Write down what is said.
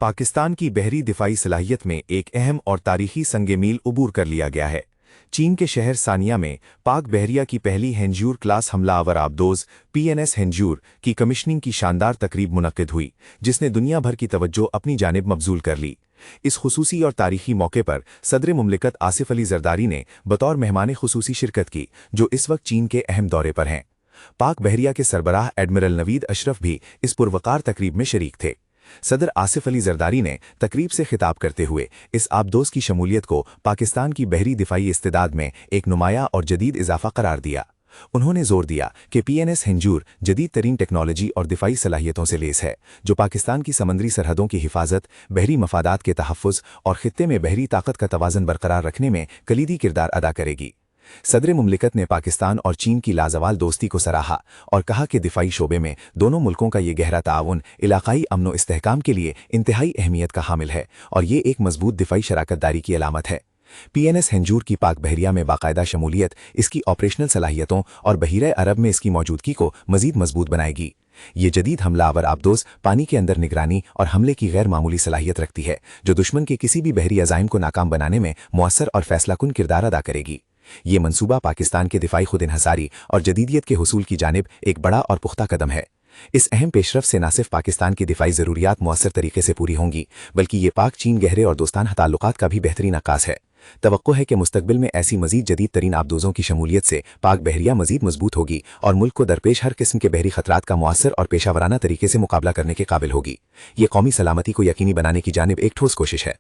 पाकिस्तान की बहरी दिफाई सलाहियत में एक अहम और तारीखी संग मील उबूर कर लिया गया है। चीन के शहर सानिया में पाक बहरिया की पहली हेंजूर क्लास हमलावर आबदोज PNS हेंजूर की कमिश्निंग की शानदार तकरीब मुनक्किद हुई, जिसने दुनिया भर की तवज्जो अपनी जानिब मबजूल कर ली। इस खुसूसी और तारीखी मौके पर सदर मुमलिकत आसिफ अली जरदारी ने बतौर मेहमान खुसूसी शिरकत की, जो इस वक्त चीन के अहम दौरे पर हैं। पाक बहरिया के सरबराह एडमिरल नवीद अशरफ भी इस पुरवकार तकरीब में शरीक थे। सदर आसिफ अली जरदारी ने तकरीब से खिताब करते हुए इस आबदोज की शमूलियत को पाकिस्तान की बहरी दिफाई इस्तेदाद में एक नुमाया और जदीद इजाफा करार दिया। उन्होंने जोर दिया कि PNS हेंजूर जदीद तरीन टेक्नोलॉजी और दिफाई सलाहियतों से लेस है, जो पाकिस्तान की समंदरी सरहदों की हिफाजत, बहरी मफादात के तहफ़्फ़ुज़ और खित्ते में बहरी ताकत का तवाज़न बरकरार रखने में कलीदी किरदार अदा करेगी। सदर मुमलिकत ने पाकिस्तान और चीन की लाजवाल दोस्ती को सराहा और कहा कि दिफाई शोबे में दोनों मुल्कों का ये गहरा ताउन इलाकाई अमन व इस्तेहकाम के लिए इंतहाई अहमियत का हामिल है और ये एक मजबूत दिफाई शराकतदारी की अलामत है। PNS हेंजूर की पाक बहरिया में बाकायदा शमूलियत इसकी ऑपरेशनल सलाहियतों और बहीरे अरब में इसकी मौजूदगी को मजीद मजबूत बनाएगी। ये जदीद हमलावर आबदोज पानी के अंदर निगरानी और हमले की गैर मामूली सलाहियत रखती है, जो दुश्मन के किसी भी बहरी अज़ाइम को नाकाम बनाने में मुअस्सर और फैसलाकुन किरदार अदा करेगी। ये मंसूबा पाकिस्तान के दिफाई खुद इन्हसारी और जदीदियत के हुसूल की जानिब एक बड़ा और पुख्ता कदम है। इस अहम पेशरफ से न सिर्फ पाकिस्तान की दिफाई ज़रूरियात मुअस्सर तरीके से पूरी होंगी, बल्कि ये पाक चीन गहरे और दोस्ताना ताल्लुकात का भी बेहतरीन अक्कास है। तवक्को है कि मुस्तकबिल में ऐसी मजीद जदीद तरीन आबदोज़ों की शमूलियत से पाक बहरिया मजीद मजबूत होगी और मुल्क को दरपेश हर किस्म के बहरी खतरात का मुअस्सर और पेशावराना तरीके से मुकाबला करने के काबिल होगी। ये कौमी सलामती को यकीनी बनाने की जानिब एक ठोस कोशिश है।